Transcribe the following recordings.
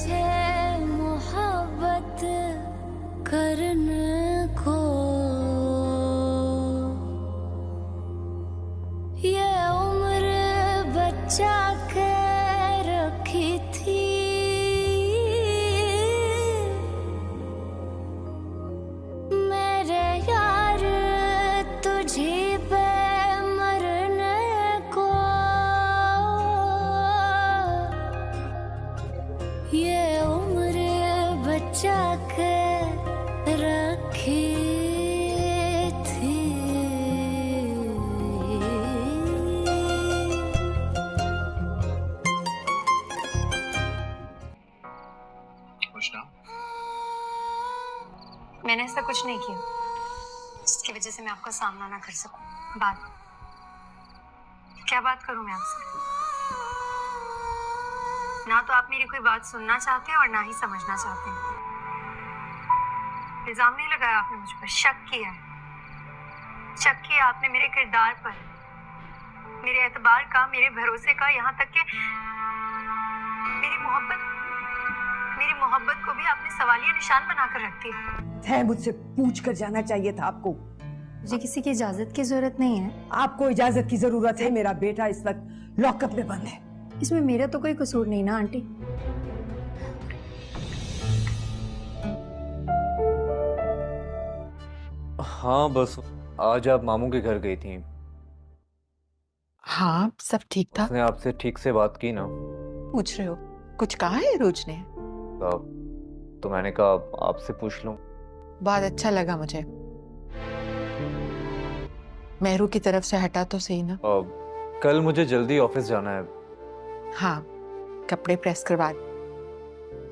से मोहब्बत करने को ये उम्र बचा के रखी थी, मेरे यार तुझी पे मरने को ये उम्र बचा के रखी थी। मैंने ऐसा कुछ नहीं किया जिसकी वजह से मैं आपका सामना ना कर सकूं। क्या बात करूं मैं आपसे? ना तो आप मेरी कोई बात सुनना चाहते हैं और ना ही समझना चाहते हैं। इल्जाम नहीं लगाया आपने मुझ पर, शक किया है। शक किया आपने मेरे किरदार पर, मेरे एतबार का, मेरे भरोसे का, यहाँ तक कि मेरी मोहब्बत को भी आपने सवालिया निशान बनाकर रख दिया है। मुझसे पूछ कर जाना चाहिए था आपको। मुझे किसी की इजाजत की जरूरत नहीं है। आपको इजाजत की जरूरत है। मेरा बेटा इस वक्त लॉकअप में बंद है। इसमें मेरा तो कोई कसूर नहीं ना आंटी। हाँ, बस आज आप मामू के घर गई थी। हाँ, सब ठीक था। उसने आपसे ठीक से बात की ना? पूछ रहे हो? कुछ कहा है रोज ने? तो मैंने कहा आपसे पूछ लूं। बहुत अच्छा लगा मुझे। मेहरू की तरफ से हटा तो सही ना। कल मुझे जल्दी ऑफिस जाना है। हाँ, कपड़े प्रेस करवा।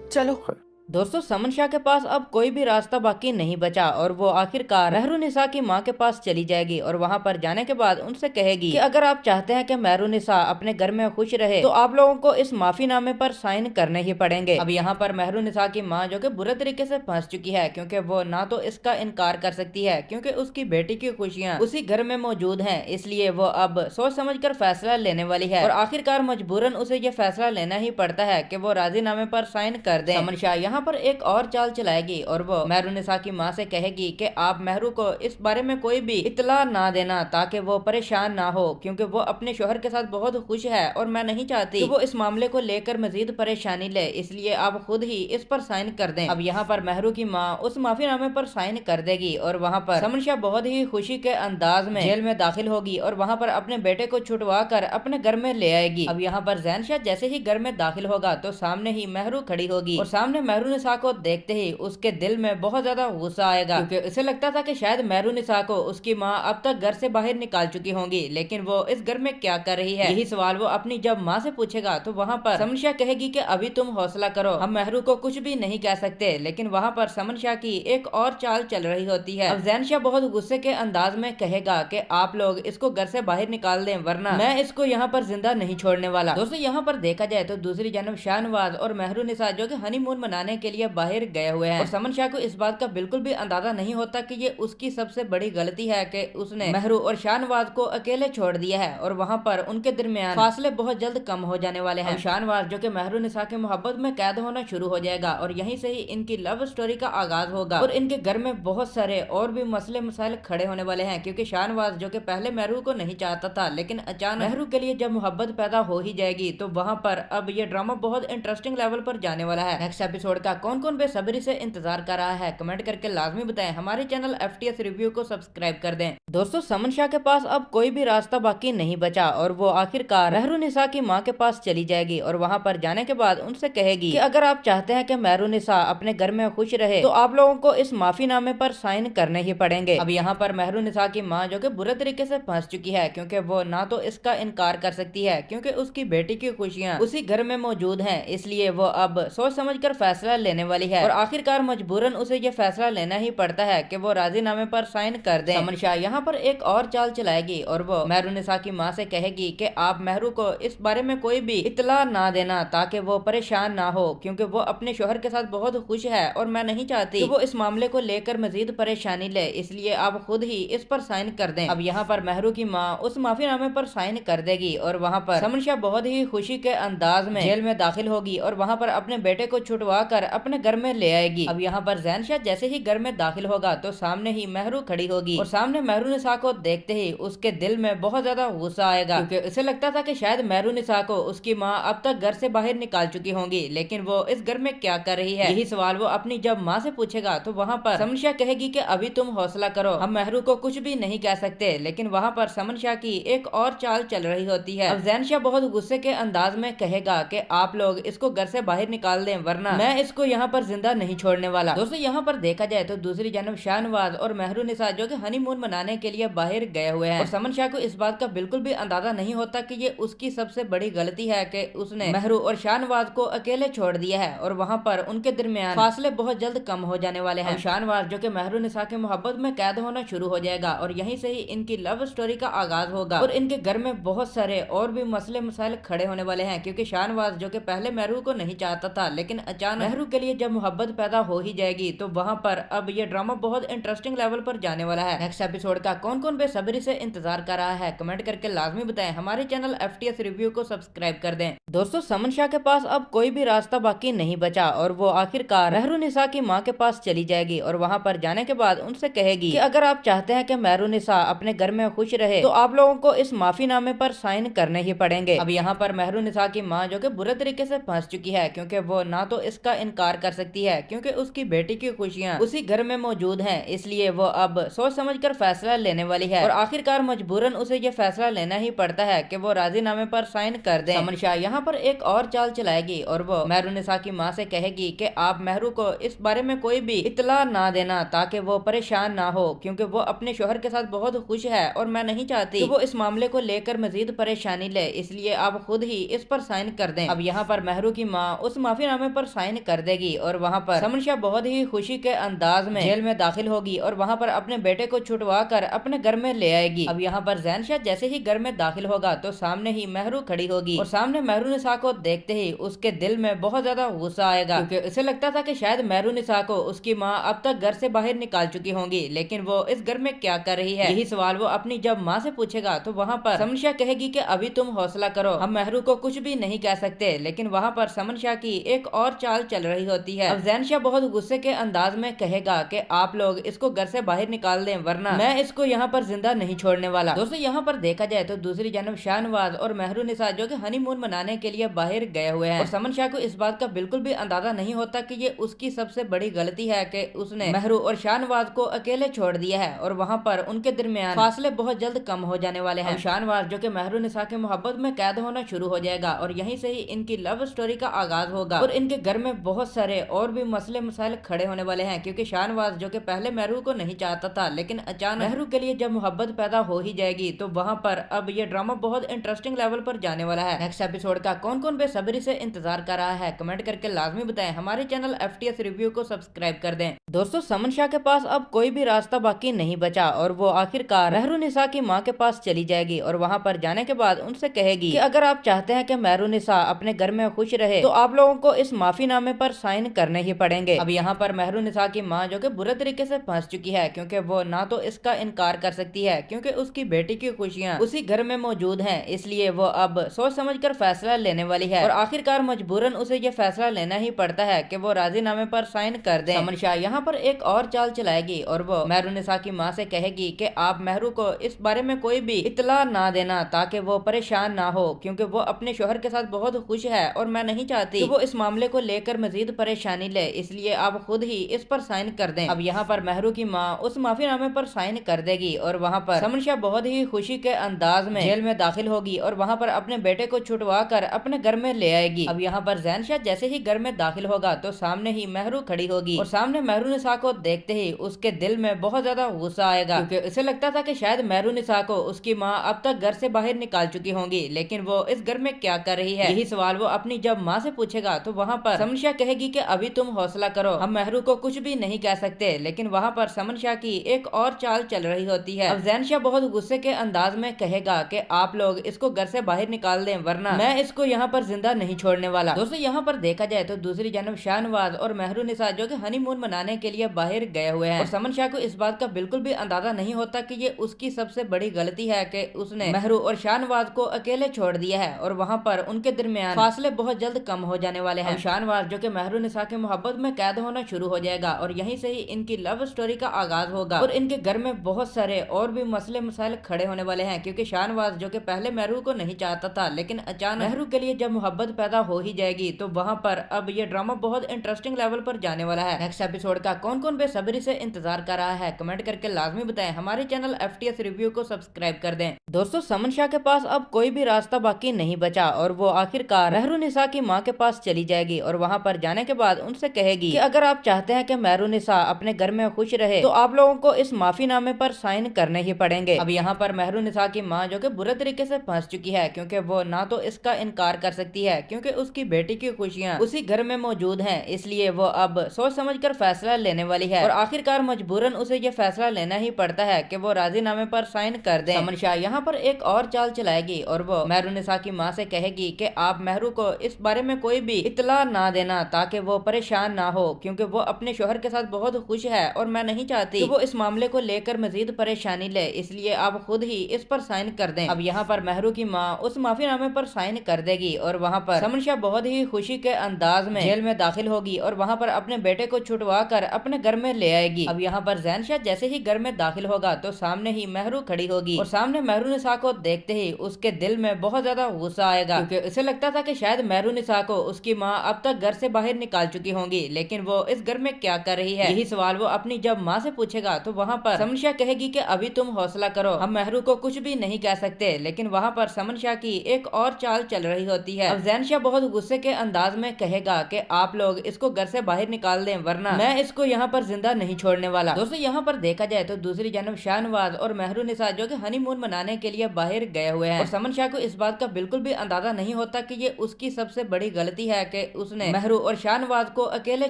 चलो। दोस्तों, समन शाह के पास अब कोई भी रास्ता बाकी नहीं बचा और वो आखिरकार मेहरुनिसा की मां के पास चली जाएगी और वहां पर जाने के बाद उनसे कहेगी कि अगर आप चाहते हैं कि मेहरुनिसा अपने घर में खुश रहे तो आप लोगों को इस माफीनामे पर साइन करने ही पड़ेंगे। अब यहाँ पर मेहरुनिसा की मां जो कि बुरे तरीके से फंस चुकी है, क्योंकि वो ना तो इसका इनकार कर सकती है क्योंकि उसकी बेटी की खुशियाँ उसी घर में मौजूद है, इसलिए वो अब सोच समझ कर फैसला लेने वाली है और आखिरकार मजबूरन उसे ये फैसला लेना ही पड़ता है कि वो राजीनामे पर साइन कर दे। समन शाह यहाँ पर एक और चाल चलाएगी और वो मेहरुनिसा की मां से कहेगी कि आप मेहरू को इस बारे में कोई भी इत्तला ना देना ताकि वो परेशान ना हो, क्योंकि वो अपने शोहर के साथ बहुत खुश है और मैं नहीं चाहती कि वो इस मामले को लेकर मजीद परेशानी ले, इसलिए आप खुद ही इस पर साइन कर दें। अब यहाँ पर मेहरू की माँ उस माफीनामे पर साइन कर देगी और वहाँ पर समन शाह बहुत ही खुशी के अंदाज में जेल में दाखिल होगी और वहाँ पर अपने बेटे को छुटवा कर अपने घर में ले आएगी। अब यहाँ पर जैन शाह जैसे ही घर में दाखिल होगा तो सामने ही मेहरू खड़ी होगी और सामने मेहरुनिसा को देखते ही उसके दिल में बहुत ज्यादा गुस्सा आएगा, क्योंकि उसे लगता था कि शायद मेहरुनिसा को उसकी माँ अब तक घर से बाहर निकाल चुकी होंगी, लेकिन वो इस घर में क्या कर रही है, यही सवाल वो अपनी जब माँ से पूछेगा तो वहाँ पर समन शाह कहेगी कि अभी तुम हौसला करो, हम मेहरू को कुछ भी नहीं कह सकते। लेकिन वहाँ पर समन शाह की एक और चाल चल रही होती है। अब जैन शाह बहुत गुस्से के अंदाज में कहेगा कि आप लोग इसको घर से बाहर निकाल दें वरना मैं इसको यहाँ पर जिंदा नहीं छोड़ने वाला। दोस्तों, यहाँ पर देखा जाए तो दूसरी जानब शाहनवाज और मेहरुनिसा जो कि हनीमून मनाने के लिए बाहर गए हुए हैं और समन शाह को इस बात का बिल्कुल भी अंदाजा नहीं होता कि ये उसकी सबसे बड़ी गलती है कि उसने मेहरू और शाहनवाज को अकेले छोड़ दिया है और वहाँ पर उनके दरमियान फासले बहुत जल्द कम हो जाने वाले हैं। शाहनवाज जो कि मेहरुनिसा की मोहब्बत में कैद होना शुरू हो जाएगा और यहीं से ही इनकी लव स्टोरी का आगाज होगा और इनके घर में बहुत सारे और भी मसले मसाइल खड़े होने वाले हैं, क्योंकि शाहनवाज जो कि पहले मेहरू को नहीं चाहता था, लेकिन अचानक मेहरू के लिए जब मोहब्बत पैदा हो ही जाएगी तो वहाँ पर अब ये ड्रामा बहुत इंटरेस्टिंग लेवल पर जाने वाला है। नेक्स्ट एपिसोड का कौन कौन बेसब्री से इंतजार कर रहा है कमेंट करके लाजमी बताएं। हमारे चैनल FTS रिव्यू को सब्सक्राइब कर दें। दोस्तों, समन शाह के पास अब कोई भी रास्ता बाकी नहीं बचा और वो आखिरकार मेहरुनिसा की मां के पास चली जाएगी और वहां पर जाने के बाद उनसे कहेगी कि अगर आप चाहते हैं कि मेहरुनिसा अपने घर में खुश रहे तो आप लोगों को इस माफीनामे पर साइन करने ही पड़ेंगे। अब यहाँ पर मेहरुनिसा की मां जो कि बुरे तरीके से फंस चुकी है, क्योंकि वो ना तो इसका इनकार कर सकती है क्योंकि उसकी बेटी की खुशियाँ उसी घर में मौजूद है, इसलिए वो अब सोच समझ कर फैसला फैसला लेने वाली है और आखिरकार मजबूरन उसे ये फैसला लेना ही पड़ता है कि वो राजी नामे पर साइन कर दे। समन शाह यहाँ पर एक और चाल चलाएगी और वो मेहरुनिसा की माँ से कहेगी कि आप मेहरू को इस बारे में कोई भी इत्तला ना देना ताकि वो परेशान ना हो, क्योंकि वो अपने शोहर के साथ बहुत खुश है और मैं नहीं चाहती कि वो इस मामले को लेकर मजीद परेशानी ले, इसलिए आप खुद ही इस पर साइन कर दें। अब यहाँ पर मेहरू की माँ उस माफीनामे पर साइन कर देगी और वहाँ पर समन शाह बहुत ही खुशी के अंदाज में जेल में दाखिल होगी और वहाँ पर अपने बेटे को छुटवा कर अपने घर में ले आएगी। अब यहाँ पर जैन शाह जैसे ही घर में दाखिल होगा तो सामने ही मेहरू खड़ी होगी और सामने मेहरुनिसा को देखते ही उसके दिल में बहुत ज्यादा गुस्सा आएगा, क्योंकि उसे लगता था कि शायद मेहरुनिसा को उसकी माँ अब तक घर से बाहर निकाल चुकी होंगी, लेकिन वो इस घर में क्या कर रही है, यही सवाल वो अपनी जब माँ से पूछेगा तो वहाँ पर समन शाह कहेगी कि अभी तुम हौसला करो, हम मेहरू को कुछ भी नहीं कह सकते। लेकिन वहाँ पर समन शाह की एक और चाल चल रही होती है। अब जैन शाह बहुत गुस्से के अंदाज में कहेगा कि आप लोग इसको घर से बाहर निकाल दें वरना मैं इसको यहाँ पर जिंदा नहीं छोड़ने वाला। दोस्तों यहाँ पर देखा जाए तो दूसरी जानब शाहनवाज और मेहरुनिसा जो कि हनीमून मनाने के लिए बाहर गए हुए हैं और समन शाह को इस बात का बिल्कुल भी अंदाजा नहीं होता कि ये उसकी सबसे बड़ी गलती है कि उसने मेहरू और शाहनवाज को अकेले छोड़ दिया है और वहाँ पर उनके दरमियान फासले बहुत जल्द कम हो जाने वाले हैं। शाहनवाज जो कि मेहरुनिसा के मोहब्बत में कैद होना शुरू हो जाएगा और यहीं से ही इनकी लव स्टोरी का आगाज होगा और इनके घर में बहुत सारे और भी मसले मसाइल खड़े होने वाले हैं, क्योंकि शाहनवाज जो कि पहले मेहरू को नहीं चाहता था, लेकिन अचानक मेहरू के लिए जब मोहब्बत पैदा हो ही जाएगी तो वहाँ पर अब ये ड्रामा बहुत इंटरेस्टिंग लेवल पर जाने वाला है। नेक्स्ट एपिसोड का कौन कौन बेसब्री से इंतजार कर रहा है कमेंट करके लाजमी बताएं। हमारे चैनल FTS रिव्यू को सब्सक्राइब कर दें। दोस्तों समन शाह के पास अब कोई भी रास्ता बाकी नहीं बचा और वो आखिरकार मेहरुनिसा की माँ के पास चली जाएगी और वहाँ पर जाने के बाद उनसे कहेगी कि अगर आप चाहते हैं कि मेहरुनिसा अपने घर में खुश रहे तो आप लोगों को इस माफीनामे पर साइन करने ही पड़ेंगे। अब यहाँ पर मेहरुनिसा की माँ जो कि बुरे तरीके से फंस चुकी है, क्योंकि वो ना तो इसका इनकार कर सकती है क्योंकि उसकी बेटी की खुशियाँ उसी घर में मौजूद हैं, इसलिए वो अब सोच समझकर फैसला लेने वाली है और आखिरकार मजबूरन उसे ये फैसला लेना ही पड़ता है कि वो राजीनामे पर साइन कर दें। समन शाह यहाँ पर एक और चाल चलाएगी और वो मेहरुनिसा की माँ से कहेगी कि आप मेहरू को इस बारे में कोई भी इत्तला ना देना ताकि वो परेशान ना हो, क्योंकि वो अपने शोहर के साथ बहुत खुश है और मैं नहीं चाहती कि वो इस मामले को लेकर मजीद परेशानी ले, इसलिए आप खुद ही इस पर साइन कर दें। अब यहाँ पर मेहरू की माँ उस माफीनामे पर साइन कर देगी और वहाँ पर समन शाह बहुत ही खुशी के अंदाज में जेल में दाखिल होगी और वहाँ पर अपने बेटे को छुटवा कर अपने घर में ले आएगी। अब यहाँ पर जैन शाह जैसे ही घर में दाखिल होगा तो सामने ही मेहरू खड़ी होगी और सामने मेहरुनिसा को देखते ही उसके दिल में बहुत ज्यादा गुस्सा आएगा, क्योंकि उसे लगता था कि शायद मेहरुनिसा को उसकी माँ अब तक घर से बाहर निकाल चुकी होंगी, लेकिन वो इस घर में क्या कर रही है, यही सवाल वो अपनी जब माँ से पूछेगा तो वहाँ पर समन शाह कहेगी कि अभी तुम हौसला करो, हम मेहरू को कुछ भी नहीं कह सकते। लेकिन वहाँ पर समन शाह की एक और चाल चल रही होती है। अब जैन शाह बहुत गुस्से के अंदाज में कहेगा कि आप लोग इसको घर से बाहर निकाल दें वरना मैं इसको यहाँ पर जिंदा नहीं छोड़ने वाला। दोस्तों यहाँ पर देखा जाए तो दूसरी जानब शाहनवाज और मेहरुनिसा जो कि हनीमून मनाने के लिए बाहर गए हुए हैं और समन शाह को इस बात का बिल्कुल भी अंदाजा नहीं होता कि ये उसकी सबसे बड़ी गलती है कि उसने मेहरू और शाहनवाज को अकेले छोड़ दिया है और वहाँ पर उनके दरमियान फासले बहुत जल्द कम हो जाने वाले हैं। शाहनवाज जो कि मेहरुनिसा के मोहब्बत में कैद होना शुरू हो जाएगा और यहीं से ही इनकी लव स्टोरी का आगाज होगा और इनके घर में बहुत सारे और भी मसले मसाइल खड़े होने वाले हैं, क्योंकि शाहनवाज जो कि पहले मेहरू को नहीं चाहता था, लेकिन अचानक मेहरू के लिए जब मोहब्बत पैदा हो ही जाएगी तो वहाँ पर अब ये ड्रामा बहुत इंटरेस्टिंग लेवल पर जाने वाला है। नेक्स्ट एपिसोड का कौन कौन बेसब्री से इंतजार कर रहा है कमेंट करके लाजमी बताएं। हमारे चैनल FTS रिव्यू को सब्सक्राइब कर दें। दोस्तों समन शाह के पास अब कोई भी रास्ता बाकी नहीं बचा और वो आखिरकार मेहरुनिसा की माँ के पास चली जाएगी और वहाँ पर जाने के बाद उनसे कहेगी कि अगर आप चाहते हैं कि मेहरुनिसा अपने घर में खुश रहे तो आप लोगों को इस माफीनामे पर साइन करने ही पड़ेंगे। अब यहाँ पर मेहरुनिसा की माँ जो कि बुरे तरीके से फंस चुकी है, क्योंकि वो ना तो इसका इनकार कर सकती है क्योंकि उसकी बेटी की खुशियाँ उसी घर में मौजूद हैं, इसलिए वो अब सोच समझकर फैसला लेने वाली है और आखिरकार मजबूरन उसे ये फैसला लेना ही पड़ता है कि वो राजीनामे पर साइन कर दें। समन शाह यहाँ पर एक और चाल चलाएगी और वो मेहरुनिसा की माँ से कहेगी कि आप मेहरू को इस बारे में कोई भी इत्तला ना देना ताकि वो परेशान ना हो, क्योंकि वो अपने शोहर के साथ बहुत खुश है और मैं नहीं चाहती कि वो इस मामले को लेकर मजीद परेशानी ले, इसलिए आप खुद ही इस पर साइन कर दें। अब यहाँ पर मेहरू की माँ उस माफीनामे पर साइन कर देगी और वहाँ पर समन शाह बहुत ही खुशी के अंदाज में जेल में दाखिल होगी और वहाँ पर अपने बेटे को छुटवा कर अपने घर में ले आएगी। अब यहाँ पर जैन शाह जैसे ही घर में दाखिल होगा तो सामने ही मेहरू खड़ी होगी और सामने मेहरुनिसा को देखते ही उसके दिल में बहुत ज्यादा गुस्सा आएगा, क्योंकि उसे लगता था कि शायद मेहरुनिसा को उसकी माँ अब तक घर से बाहर निकाल चुकी होंगी, लेकिन वो इस घर में क्या कर रही है, यही सवाल वो अपनी जब माँ से पूछेगा तो वहाँ पर समन शाह कहेगी कि अभी तुम हौसला करो, हम महरू को कुछ भी नहीं कह सकते, लेकिन वहाँ पर समन शाह की एक और चाल चल रही होती है। अब जैन शाह बहुत गुस्से के अंदाज में कहेगा कि आप लोग इसको घर से बाहर निकाल दें, वरना मैं इसको यहाँ पर जिंदा नहीं छोड़ने वाला। दोस्तों यहाँ पर देखा जाए तो दूसरी जानब शाहनवाज और महरूनिसा जो कि हनीमून मनाने के लिए बाहर गए हुए हैं और समन शाह को इस बात का बिल्कुल भी अंदाजा नहीं होता कि ये उसकी सबसे बड़ी गलती है कि उसने महरू और शाहनवाज को अकेले छोड़ दिया है और वहाँ पर उनके दरमियान फासले बहुत जल्द कम हो जाने वाले हैं। शाहनवाज जो कि महरूनिसा की मोहब्बत में कैद होना शुरू हो जाएगा और यहीं से ही इनकी लव स्टोरी का आगाज होगा और इनके घर में बहुत सारे और भी मसले मसाइल खड़े होने वाले हैं, क्योंकि शाहनवाज जो कि पहले महरू को नहीं चाहता था, लेकिन अचानक महरू के लिए जब मोहब्बत पैदा हो ही जाएगी तो वहाँ पर अब ये ड्रामा बहुत इंटरेस्टिंग लेवल पर जाने वाला है। नेक्स्ट एपिसोड का कौन कौन बेसब्री से इंतजार कर रहा है कमेंट करके लाजमी बताएं। हमारे चैनल FTS रिव्यू को सब्सक्राइब कर दें। दोस्तों समन शाह के पास अब कोई भी रास्ता बाकी नहीं बचा और वो आखिरकार महरूनिसा की माँ के पास चली जाएगी और वहाँ पर जाने के बाद उनसे कहेगी कि अगर आप चाहते हैं कि महरूनिसा अपने घर में खुश रहे तो आप लोगों को इस माफीनामे पर साइन करने ही पड़ेंगे। अब यहाँ पर महरूनिसा की माँ जो कि बुरे तरीके से फंस चुकी है, क्योंकि वो ना तो इसका इनकार कर सकती है क्योंकि उसकी बेटी की खुशियाँ उसी घर में मौजूद हैं, इसलिए वो अब सोच समझकर फैसला लेने वाली है और आखिरकार मजबूरन उसे ये फैसला लेना ही पड़ता है कि वो राजीनामे पर साइन कर दें। समन शाह यहाँ पर एक और चाल चलाएगी और वो महरूनिसा की माँ से कहेगी कि आप महरू को इस बारे में कोई भी इत्तला ना देना ताकि वो परेशान ना हो, क्योंकि वो अपने शोहर के साथ बहुत खुश है और मैं नहीं चाहती कि वो इस मामले को लेकर मजीद परेशानी ले, इसलिए आप खुद ही इस पर साइन कर दें। अब यहाँ पर महरू की माँ उस माफीनामे पर साइन कर देगी और वहाँ पर समन शाह बहुत ही खुशी के अंदाज में जेल में दाखिल होगी और वहाँ पर अपने बेटे को छुटवा कर अपने घर में ले आएगी। अब यहाँ पर जैन शाह जैसे ही घर में दाखिल होगा तो सामने ही महरू खड़ी होगी और सामने महरूनिसा को देखते ही उसके दिल में बहुत ज्यादा गुस्सा आएगा, क्योंकि उसे लगता था कि शायद महरूनिसा को उसकी माँ अब तक घर से बाहर निकाल चुकी होंगी, लेकिन वो इस घर में क्या कर रही है, यही सवाल वो अपनी जब माँ से पूछेगा तो वहाँ पर समन शाह कहेगी कि अभी तुम हौसला करो, हम महरू को कुछ भी नहीं कह सकते, लेकिन वहाँ पर समन शाह की एक और चाल चल रही होती है। अब जैन शाह बहुत गुस्से के अंदाज में कहेगा कि आप लोग इसको घर से बाहर निकाल दें, वरना मैं इसको यहाँ पर जिंदा नहीं छोड़ने वाला। दोस्तों यहाँ पर देखा जाए तो दूसरी जानब शाहनवाज और महरूनिसा जो कि हनीमून मनाने के लिए बाहर गए हुए हैं और समन शाह को इस बात का बिल्कुल भी अंदाजा नहीं होता कि ये उसकी सबसे बड़ी गलती है कि उसने महरू और शाहनवाज को अकेले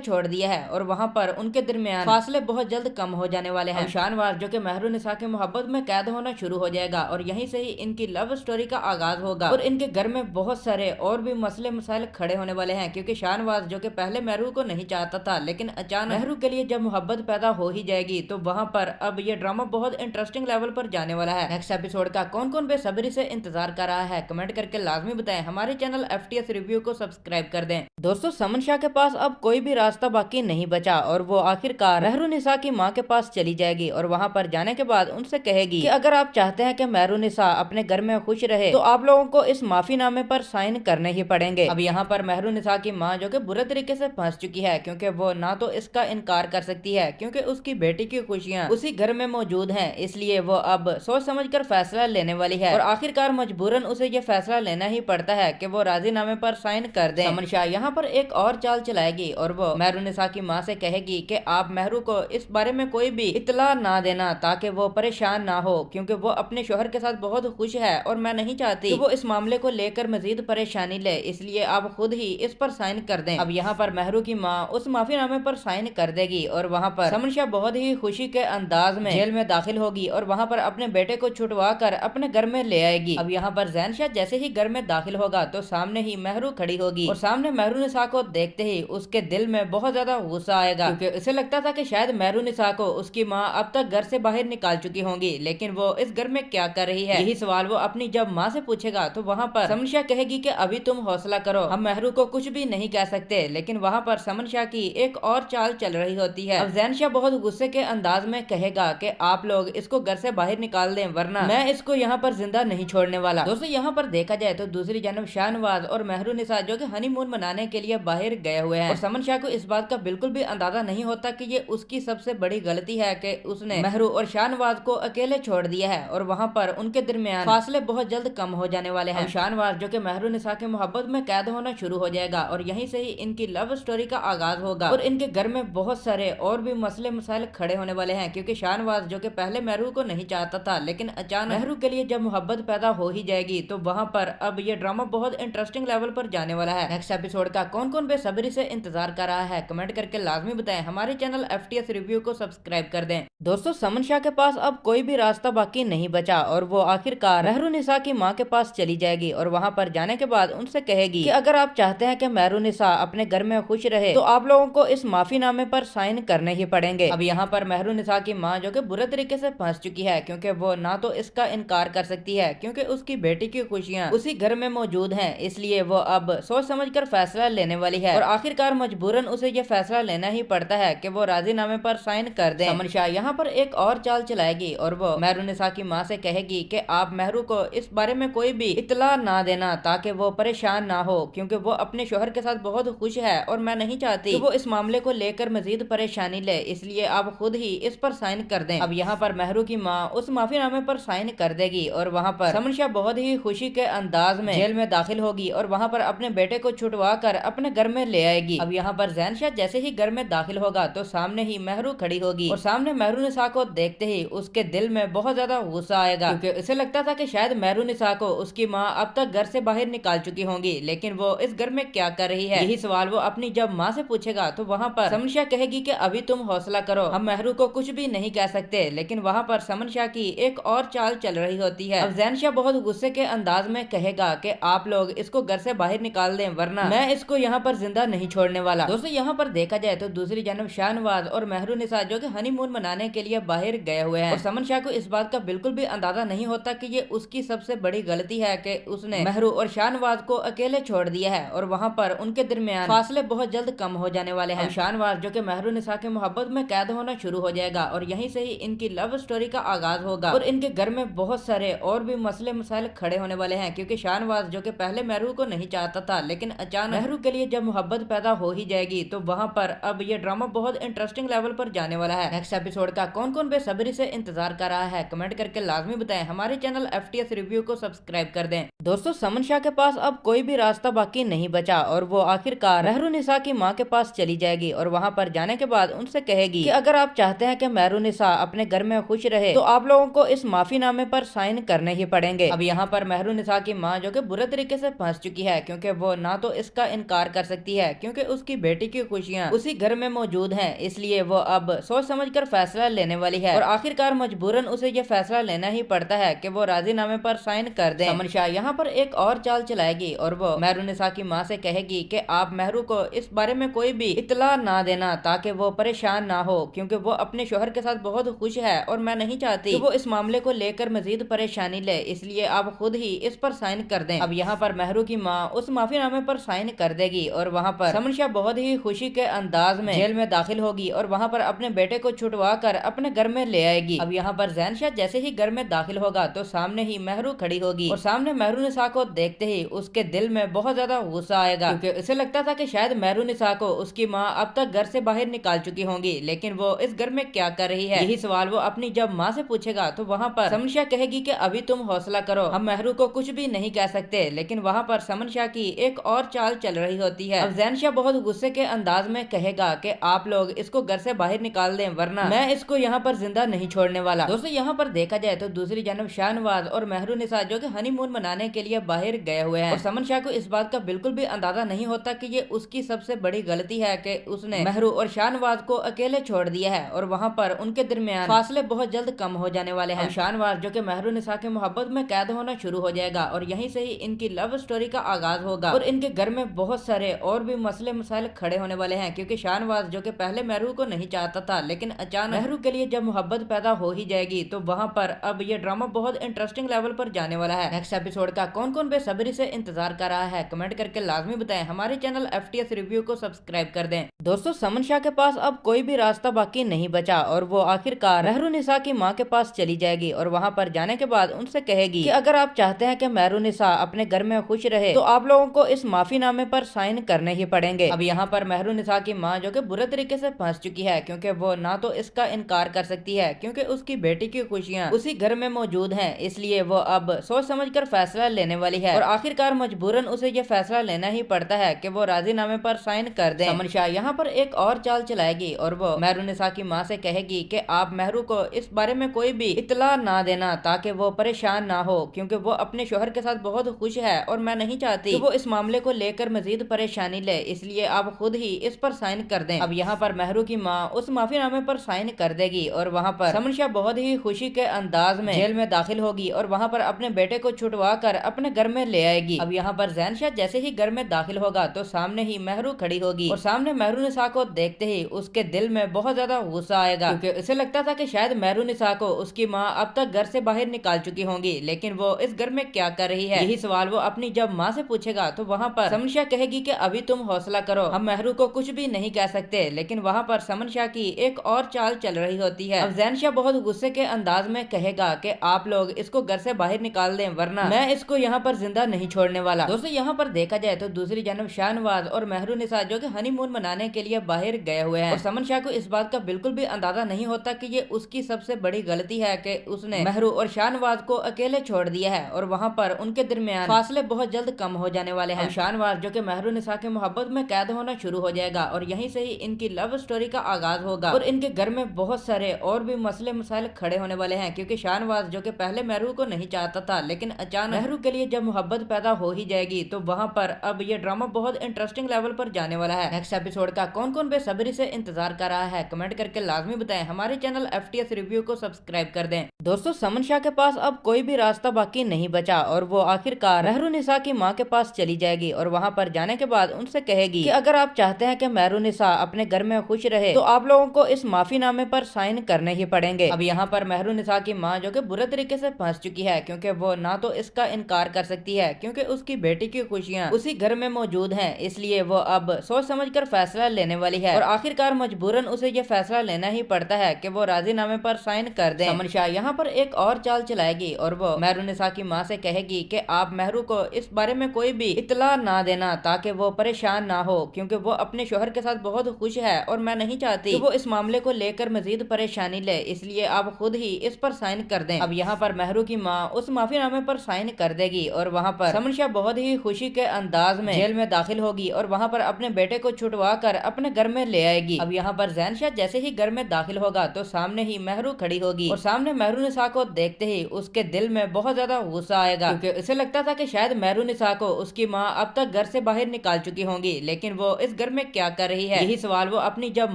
छोड़ दिया है और वहाँ पर उनके दरमियान फासले बहुत जल्द कम हो जाने वाले हैं। शाहनवाज जो कि महरूनिसा की मोहब्बत में कैद होना शुरू हो जाएगा और यहीं से ही इनकी लव स्टोरी का आगाज होगा और इनके घर में बहुत सारे और भी मसले मसाइल खड़े होने वाले हैं, क्योंकि शाहनवाज जो कि पहले महरू को नहीं चाहता था, लेकिन अचानक महरू के लिए जब मोहब्बत पैदा हो ही जाएगी तो वहाँ पर अब ये ड्रामा बहुत इंटरेस्टिंग लेवल पर जाने वाला है। नेक्स्ट एपिसोड का कौन कौन बेसब्री से इंतजार कर रहा है कमेंट करके लाजमी बताएं। हमारे चैनल FTS रिव्यू को सब्सक्राइब कर दें। दोस्तों समन शाह के पास अब कोई भी रास्ता बाकी नहीं बचा और वो आखिरकार महरूनिसा की माँ के पास चली जाएगी और वहाँ पर जाने के बाद उनसे कहेगी कि अगर आप चाहते हैं कि महरूनिसा अपने घर में खुश रहे तो आप लोगों को इस माफीनामे पर साइन करने ही पड़ेंगे। अब यहाँ पर महरूनिसा की माँ जो कि बुरे तरीके से फंस चुकी है, क्योंकि वो ना तो इसका इनकार कर सकती है क्योंकि उसकी बेटी की खुशियाँ उसी घर में मौजूद हैं, इसलिए वो अब सोच समझकर फैसला लेने वाली है और आखिरकार मजबूरन उसे ये फैसला लेना ही पड़ता है कि वो राजीनामे पर साइन कर दें। समन शाह यहाँ पर एक और चाल चलाएगी और वो महरूनिसा की माँ से कहेगी कि आप महरू को इस बारे में कोई भी इत्तला ना देना ताकि वो परेशान ना हो, क्योंकि वो अपने शोहर के साथ बहुत खुश है और मैं नहीं चाहती कि वो इस मामले को लेकर मजीद परेशानी ले, इसलिए आप खुद ही इस पर साइन कर दें। अब यहाँ पर महरू की माँ उस माफीनामे पर साइन कर देगी और वहाँ पर समन शाह बहुत ही खुशी के अंदाज में जेल में दाखिल होगी और वहाँ पर अपने बेटे को छुटवा कर अपने घर में ले आएगी। अब यहाँ पर जैन शाह जैसे ही घर में दाखिल होगा तो सामने ही महरू खड़ी होगी और सामने महरूनिसा को देखते ही उसके दिल में बहुत ज्यादा गुस्सा आएगा, क्योंकि उसे लगता था कि शायद महरूनिसा को उसकी माँ अब तक घर से बाहर निकाल चुकी होंगी, लेकिन वो इस घर में क्या कर रही है, यही सवाल वो अपनी जब माँ से पूछेगा तो वहाँ पर समन शाह कहेगी कि अभी तुम हौसला करो, हम महरू को कुछ भी नहीं कह सकते, लेकिन वहाँ पर समन शाह की एक और चाल चल रही होती है। अब जैन शाह बहुत गुस्से के अंदाज में कहेगा कि आप लोग इसको घर से बाहर निकाल दें, वरना मैं इसको यहाँ पर जिंदा नहीं छोड़ने वाला। दोस्तों यहाँ पर देखा जाए तो दूसरी जानब शाहनवाज और महरूनिसा जो कि हनीमून मनाने के लिए बाहर गए हुए हैं और समन शाह को इस बात का बिल्कुल भी अंदाजा नहीं होता कि ये उसकी सबसे बड़ी गलती है कि उसने महरू और शाहनवाज को अकेले छोड़ दिया है और वहाँ पर उनके दरमियान फासले बहुत जल्द कम हो जाने वाले हैं। शाहनवाज जो कि महरूनिसा की मोहब्बत में कैद होना शुरू हो जाएगा और यहीं से ही इनकी लव स्टोरी का आगाज होगा और इनके घर में बहुत सारे और भी मसले मसाइल खड़े होने वाले हैं, क्योंकि शाहनवाज जो कि पहले महरू को नहीं चाहता था, लेकिन अचानक महरू के लिए जब मोहब्बत पैदा हो ही जाएगी तो वहाँ पर अब ये ड्रामा बहुत इंटरेस्टिंग लेवल पर जाने वाला है। नेक्स्ट एपिसोड का कौन कौन बेसब्री से इंतजार कर रहा है, कमेंट करके लाजमी बताएं। हमारे चैनल FTS रिव्यू को सब्सक्राइब कर दें। दोस्तों, समन शाह के पास अब कोई भी रास्ता बाकी नहीं बचा और वो आखिरकार मेहरुनिसा की माँ के पास चली जाएगी और वहाँ पर जाने के बाद उनसे कहेगी कि अगर आप चाहते हैं कि मेहरुनिसा अपने घर में खुश रहे तो आप लोगों को इस माफीनामे पर साइन करने ही पड़ेंगे। अब यहाँ पर मेहरुनिसा की माँ जो कि बुरे तरीके से फंस चुकी है, क्योंकि वो ना तो इसका इनकार कर सकती है क्योंकि उसकी बेटी की खुशियाँ उसी घर में मौजूद हैं, इसलिए वो अब सोच समझ कर फैसला लेने वाली है और आखिरकार मजबूरन उसे ये फैसला लेना ही पड़ता है कि वो राजीनामे पर साइन कर दे। समन शाह यहाँ पर एक और चाल चलाएगी और वो मेहरुनिसा की माँ से कहेगी कि आप मेहरू को इस बारे में कोई भी इतला ना देना ताकि वो परेशान ना हो, क्योंकि वो अपने शोहर के साथ बहुत खुश है और मैं नहीं चाहती कि वो इस मामले को लेकर मजीद परेशानी ले, इसलिए आप खुद ही इस पर साइन कर दें। अब यहाँ पर मेहरू की माँ उस माफीनामे पर साइन कर देगी और वहाँ पर समन शाह बहुत ही खुशी के अंदाज में जेल में दाखिल होगी और वहाँ पर अपने बेटे को छुटवा कर अपने घर में ले आएगी। अब यहाँ पर जैन शाह जैसे ही घर में दाखिल होगा तो सामने ही मेहरू खड़ी होगी और सामने मेहरुनिसा को देखते ही उसके दिल में बहुत ज्यादा गुस्सा आएगा, क्योंकि उसे लगता था कि शायद मेहरुनिसा को उसकी माँ अब तक घर से बाहर निकाल चुकी होंगी, लेकिन वो इस घर में क्या कर रही है, यही सवाल वो अपनी जब माँ से पूछेगा तो वहाँ पर समन शाह कहेगी कि अभी तुम हौसला करो, हम मेहरू को कुछ भी नहीं कह सकते। लेकिन वहाँ पर समन शाह की एक और चाल चल रही होती है। अब जैन शाह बहुत गुस्से के अंदाज में कहेगा कि आप लोग इसको घर से बाहर निकाल दें वरना मैं इसको यहाँ पर जिंदा नहीं छोड़ने वाला। दोस्तों, यहाँ पर देखा जाए तो दूसरी जानब शाहनवाज और मेहरुनिसा जो कि हनीमून मनाने के लिए बाहर गए हुए हैं और समन शाह को इस बात का बिल्कुल भी अंदाजा नहीं होता कि ये उसकी सबसे बड़ी गलती है कि उसने मेहरू और शाहनवाज को अकेले छोड़ दिया है और वहाँ पर उनके दरमियान फासले बहुत जल्द कम हो जाने वाले हैं। शाहनवाज जो कि मेहरुनिसा के मोहब्बत में कैद होना शुरू हो जाएगा और यहीं से ही इनकी लव स्टोरी का आगाज होगा और इनके घर में बहुत सारे और भी मसले मसाइल खड़े होने वाले हैं, क्योंकि शाहनवाज जो कि पहले मेहरू को नहीं चाहता था, लेकिन अचानक मेहरू के लिए जब मोहब्बत पैदा हो ही जाएगी तो वहाँ पर अब ये ड्रामा बहुत इंटरेस्टिंग लेवल पर जाने वाला है। नेक्स्ट एपिसोड का कौन कौन बेसब्री से इंतजार कर रहा है, कमेंट करके लाजमी बताएं। हमारे चैनल FTS रिव्यू को सब्सक्राइब कर दें। दोस्तों, समन शाह के पास अब कोई भी रास्ता बाकी नहीं बचा और वो आखिरकार मेहरुनिसा की माँ के पास चली जाएगी और वहाँ पर जाने के बाद उनसे कहेगी कि अगर आप चाहते हैं कि मेहरुनिसा अपने घर में खुश रहे तो आप लोगों को इस माफीनामे पर साइन करने ही पड़ेंगे। अब यहाँ पर मेहरुनिसा की माँ जो कि बुरे तरीके से फंस चुकी है, क्योंकि वो ना तो इसका इनकार कर सकती है क्योंकि उसकी बेटी की खुशियाँ उसी घर में मौजूद हैं, इसलिए वो अब सोच समझ कर फैसला लेने वाली है और आखिरकार मजबूरन उसे ये फैसला लेना ही पड़ता है कि वो राजीनामे पर साइन कर दे। समन शाह यहाँ पर एक और चाल चलाएगी और वो मेहरुनिसा की माँ से कहेगी कि आप मेहरू को इस बारे में कोई भी इतला ना देना ताकि वो परेशान ना हो, क्योंकि वो अपने शोहर के साथ बहुत खुश है और मैं नहीं चाहती कि वो इस मामले को लेकर मजीद परेशानी ले, इसलिए आप खुद ही इस पर साइन कर दें। अब यहाँ पर मेहरू की माँ उस माफीनामे पर साइन कर देगी और वहाँ पर समन शाह बहुत ही खुशी के अंदाज में जेल में दाखिल होगी और वहाँ पर अपने बेटे को छुटवा कर अपने घर में ले आएगी। अब यहाँ पर जैन शाह जैसे ही घर में दाखिल होगा तो सामने ही मेहरू खड़ी होगी और सामने मेहरुनिसा को देखते ही उसके दिल में बहुत ज्यादा गुस्सा आएगा, क्योंकि उसे लगता था कि शायद मेहरुनिसा को उसकी माँ अब तक घर से बाहर निकाल चुकी होंगी, लेकिन वो इस घर में क्या कर रही है, यही सवाल वो अपनी जब माँ से पूछेगा तो वहाँ पर समन शाह कहेगी कि अभी तुम हौसला करो, हम मेहरू को कुछ भी नहीं कह सकते। लेकिन वहाँ पर समन शाह की एक और चाल चल रही होती है। अब जैन शाह बहुत गुस्से के अंदाज में कहेगा कि आप लोग इसको घर से बाहर निकाल दें वरना मैं इसको यहाँ पर जिंदा नहीं छोड़ने वाला। दोस्तों, यहाँ पर देखा जाए तो दूसरी जानब शाहनवाज और मेहरुनिसा जो कि हनीमून मनाने के लिए बाहर गए हुए हैं और समन शाह को इस बात का बिल्कुल भी अंदाजा नहीं होता कि ये उसकी सबसे बड़ी गलती है कि उसने मेहरू और शाहनवाज को अकेले छोड़ दिया है और वहाँ पर उनके दरमियान फासले बहुत जल्द कम हो जाने वाले हैं। शाहनवाज जो कि मेहरुनिसा के मोहब्बत में कैद होना शुरू हो जाएगा और यहीं से ही इनकी लव स्टोरी का आगाज होगा और इनके घर में बहुत सारे और भी मसले मसाइल खड़े होने वाले हैं, क्योंकि शाहनवाज जो कि पहले मेहरू को नहीं चाहता था, लेकिन अचानक मेहरू के लिए जब मोहब्बत पैदा हो ही जाएगी तो वहाँ पर अब ये ड्रामा बहुत इंटरेस्टिंग लेवल पर जाने वाला है। नेक्स्ट एपिसोड का कौन कौन बेसब्री से इंतजार कर रहा है, कमेंट करके लाजमी बताएं। हमारे चैनल FTS रिव्यू को सब्सक्राइब कर दें। दोस्तों, समन शाह के पास अब कोई भी रास्ता बाकी नहीं बचा और वो आखिरकार मेहरुनिसा की माँ के पास चली जाएगी और वहाँ पर जाने के बाद उनसे कहेगी कि अगर आप चाहते हैं कि मेहरुनिसा अपने घर में खुश रहे तो आप लोगों को इस माफीनामे पर साइन करने ही पड़ेंगे। अब यहाँ पर मेहरुनिसा की माँ जो कि बुरे तरीके से फंस चुकी है, क्योंकि वो ना तो इसका इनकार कर सकती है क्योंकि उसकी बेटी की खुशियाँ उसी घर में मौजूद हैं, इसलिए वो अब सोच समझ कर फैसला लेने वाली है और आखिरकार मजबूरन उसे ये फैसला लेना ही पड़ता है कि वो राजीनामे पर साइन कर दे। समन शाह यहाँ पर एक और चाल चलाएगी और वो मेहरुनिसा की माँ से कहेगी कि आप मेहरू को इस बारे में कोई भी इतला ना देना ताकि वो परेशान ना हो, क्योंकि वो अपने शोहर के साथ बहुत खुश है और मैं नहीं चाहती कि वो इस मामले को लेकर मजीद परेशानी परेशानी ले, इसलिए आप खुद ही इस पर साइन कर दें। अब यहाँ पर महरू की माँ उस माफी नामे पर साइन कर देगी और वहाँ पर समन शाह बहुत ही खुशी के अंदाज में जेल में दाखिल होगी और वहाँ पर अपने बेटे को छुटवा कर अपने घर में ले आएगी। अब यहाँ पर जैन शाह जैसे ही घर में दाखिल होगा तो सामने ही महरू खड़ी होगी और सामने महरू-निसा को देखते ही उसके दिल में बहुत ज्यादा गुस्सा आएगा, क्योंकि उसे लगता था कि शायद महरू-निसा को उसकी माँ अब तक घर से बाहर निकाल चुकी होंगी, लेकिन वो इस घर में क्या कर रही है, यही सवाल वो अपनी जब माँ से पूछेगा तो वहाँ पर समन शाह कहेगी कि अभी तुम हौसला करो, हम महरू को कुछ भी नहीं कह सकते। लेकिन वहाँ पर समन शाह की एक और चाल चल रही होती है। अब जैन शाह बहुत गुस्से के अंदाज में कहेगा कि आप लोग इसको घर से बाहर निकाल दें, वरना मैं इसको यहाँ पर जिंदा नहीं छोड़ने वाला। दोस्तों यहाँ पर देखा जाए तो दूसरी जानब शाहनवाज और महरू-निसा जो कि हनीमून मनाने के लिए बाहर गए हुए हैं और समन शाह को इस बात का बिल्कुल भी अंदाजा नहीं होता कि ये उसकी सबसे बड़ी गलती है कि उसने महरू और शाहनवाज को अकेले छोड़ दिया है और वहाँ पर उनके दरमियान फासले बहुत जल्द कम हो जाने वाले हैं। शाहनवाज जो कि महरू-निसा की मोहब्बत में कैद होना शुरू हो जाएगा और यहीं से ही इनकी लव स्टोरी का आगाज होगा और इनके घर में बहुत सारे और भी मसले मसाइल खड़े होने वाले हैं, क्योंकि शाहनवाज जो कि पहले महरू को नहीं चाहता था, लेकिन अचानक महरू के लिए जब मोहब्बत पैदा हो ही जाएगी तो वहाँ पर अब ये ड्रामा बहुत इंटरेस्टिंग लेवल पर जाने वाला है। नेक्स्ट एपिसोड का कौन कौन बेसब्री से इंतजार कर रहा है कमेंट करके लाजमी बताएं। हमारे चैनल FTS रिव्यू को सब्सक्राइब कर दें। दोस्तों समन शाह के पास अब कोई भी रास्ता बाकी नहीं बचा और वो आखिरकार महरू-निसा की माँ के पास चली जाएगी और वहाँ पर जाने के बाद उनसे कहेगी कि अगर आप चाहते हैं कि महरू-निसा अपने घर में खुश रहे तो आप लोगों को इस माफी नामे पर साइन करने ही पड़ेंगे। अब यहाँ पर महरू-निसा की माँ जो कि बुरे तरीके से फंस चुकी है, क्योंकि वो ना तो इसका इनकार कर सकती है क्योंकि उसकी बेटी की खुशियाँ उसी घर में मौजूद हैं, इसलिए वो अब सोच समझ कर फैसला लेने वाली है और आखिरकार मजबूरन उसे ये फैसला लेना ही पड़ता है कि वो राजीनामे पर साइन कर दे। समन शाह यहाँ पर एक और चाल चलाएगी और वो महरू-निसा की माँ से कहेगी कि आप महरू को इस बारे में कोई भी इतला ना देना ताकि वो परेशान ना हो, क्योंकि वो अपने शोहर के साथ बहुत खुश है और मैं नहीं चाहती कि वो इस मामले को लेकर मजीद परेशानी ले, इसलिए आप खुद ही इस पर साइन कर दें। अब यहाँ पर महरू की माँ उस माफीनामे पर साइन कर देगी और वहाँ पर समन शाह बहुत ही खुशी के अंदाज में जेल में दाखिल होगी और वहाँ पर अपने बेटे को छुटवा कर अपने घर में ले आएगी। अब यहाँ पर जैन शाह जैसे ही घर में दाखिल होगा तो सामने ही महरू खड़ी होगी और सामने महरू-निसा को देखते ही उसके दिल में बहुत ज्यादा गुस्सा आएगा, क्योंकि उसे लगता था कि शायद महरू-निसा को उसकी माँ अब तक घर से बाहर निकाल चुकी होंगी, लेकिन वो इस घर में क्या कर रही है, यही सवाल वो अपनी जब